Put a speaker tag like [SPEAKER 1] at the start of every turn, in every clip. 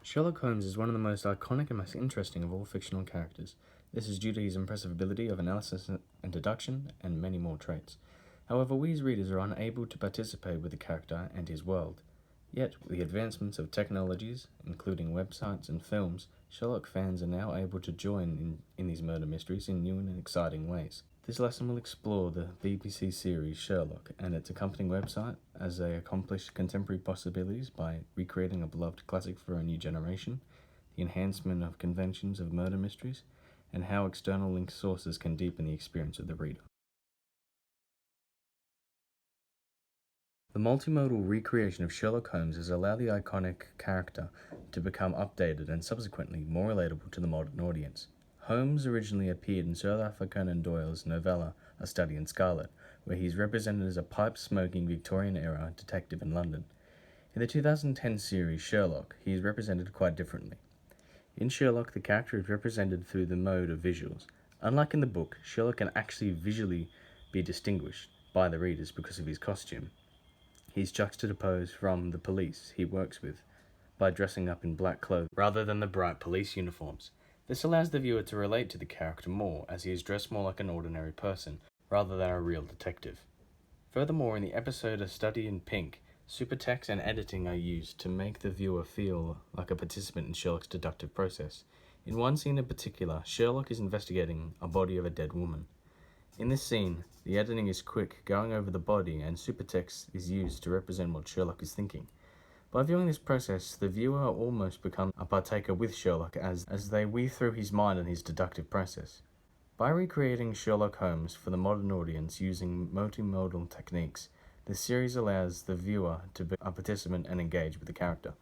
[SPEAKER 1] Sherlock Holmes is one of the most iconic and most interesting of all fictional characters. This is due to his impressive ability of analysis and deduction, and many more traits. However, we as readers are unable to participate with the character and his world. Yet, with the advancements of technologies, including websites and films, Sherlock fans are now able to join in these murder mysteries in new and exciting ways. This lesson will explore the BBC series Sherlock and its accompanying website as they accomplish contemporary possibilities by recreating a beloved classic for a new generation, the enhancement of conventions of murder mysteries, and how external linked sources can deepen the experience of the reader. The multimodal recreation of Sherlock Holmes has allowed the iconic character to become updated and subsequently more relatable to the modern audience. Holmes originally appeared in Sir Arthur Conan Doyle's novella A Study in Scarlet, where he is represented as a pipe-smoking Victorian-era detective in London. In the 2010 series Sherlock, he is represented quite differently. In Sherlock, the character is represented through the mode of visuals. Unlike in the book, Sherlock can actually visually be distinguished by the readers because of his costume. He is juxtaposed from the police he works with by dressing up in black clothes rather than the bright police uniforms. This allows the viewer to relate to the character more, as he is dressed more like an ordinary person, rather than a real detective. Furthermore, in the episode A Study in Pink, supertext and editing are used to make the viewer feel like a participant in Sherlock's deductive process. In one scene in particular, Sherlock is investigating a body of a dead woman. In this scene, the editing is quick, going over the body, and supertext is used to represent what Sherlock is thinking. By viewing this process, the viewer almost becomes a partaker with Sherlock as they weave through his mind and his deductive process. By recreating Sherlock Holmes for the modern audience using multimodal techniques, the series allows the viewer to be a participant and engage with the character.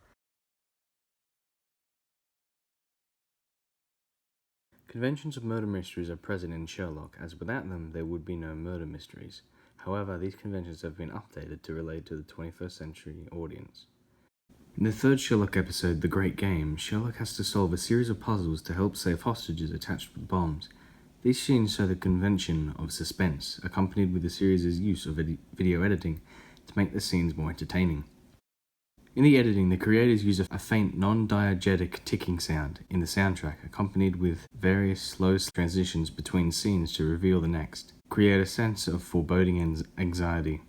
[SPEAKER 1] Conventions of murder mysteries are present in Sherlock, as without them there would be no murder mysteries. However, these conventions have been updated to relate to the 21st century audience. In the third Sherlock episode, The Great Game, Sherlock has to solve a series of puzzles to help save hostages attached with bombs. These scenes show the convention of suspense, accompanied with the series' use of video editing to make the scenes more entertaining. In the editing, the creators use a faint, non-diegetic ticking sound in the soundtrack, accompanied with various slow transitions between scenes to reveal the next, create a sense of foreboding and anxiety.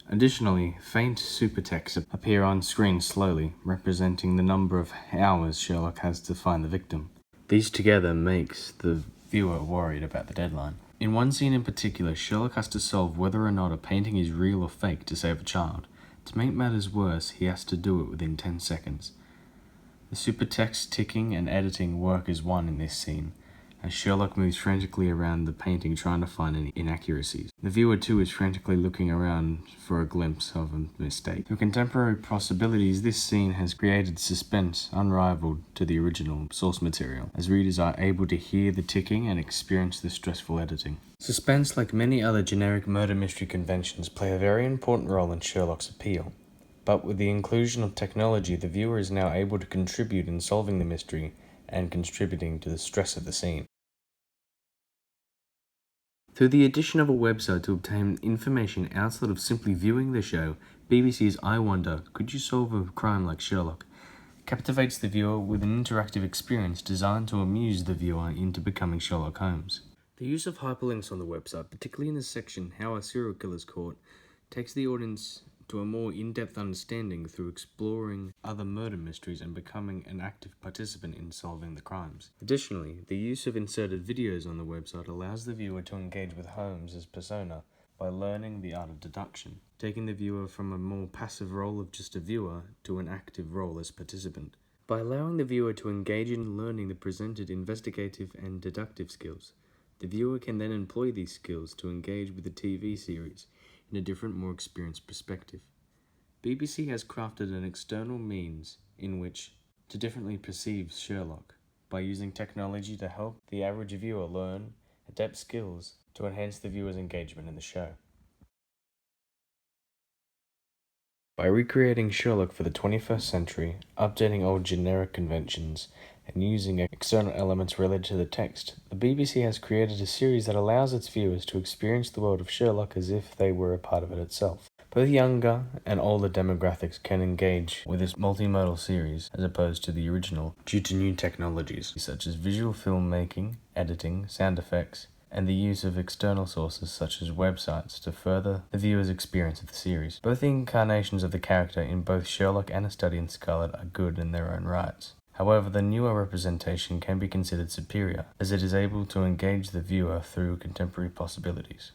[SPEAKER 1] Additionally, faint supertext appear on screen slowly, representing the number of hours Sherlock has to find the victim. These together makes the viewer worried about the deadline. In one scene in particular, Sherlock has to solve whether or not a painting is real or fake to save a child. To make matters worse, he has to do it within 10 seconds. The supertext ticking and editing work as one in this scene, as Sherlock moves frantically around the painting trying to find any inaccuracies. The viewer too is frantically looking around for a glimpse of a mistake. Through contemporary possibilities, this scene has created suspense unrivaled to the original source material, as readers are able to hear the ticking and experience the stressful editing. Suspense, like many other generic murder mystery conventions, play a very important role in Sherlock's appeal. But with the inclusion of technology, the viewer is now able to contribute in solving the mystery and contributing to the stress of the scene. Through the addition of a website to obtain information outside of simply viewing the show, BBC's I Wonder, Could You Solve a Crime Like Sherlock? Captivates the viewer with an interactive experience designed to amuse the viewer into becoming Sherlock Holmes. The use of hyperlinks on the website, particularly in the section How a Serial Killer is Caught, takes the audience to a more in-depth understanding through exploring other murder mysteries and becoming an active participant in solving the crimes. Additionally, the use of inserted videos on the website allows the viewer to engage with Holmes' persona by learning the art of deduction, taking the viewer from a more passive role of just a viewer to an active role as participant. By allowing the viewer to engage in learning the presented investigative and deductive skills, the viewer can then employ these skills to engage with the TV series in a different, more experienced perspective. BBC has crafted an external means in which to differently perceive Sherlock by using technology to help the average viewer learn, adapt skills to enhance the viewer's engagement in the show. By recreating Sherlock for the 21st century, updating old generic conventions, and using external elements related to the text, the BBC has created a series that allows its viewers to experience the world of Sherlock as if they were a part of it itself. Both younger and older demographics can engage with this multimodal series as opposed to the original due to new technologies such as visual filmmaking, editing, sound effects, and the use of external sources such as websites to further the viewer's experience of the series. Both the incarnations of the character in both Sherlock and A Study in Scarlet are good in their own rights. However, the newer representation can be considered superior, as it is able to engage the viewer through contemporary possibilities.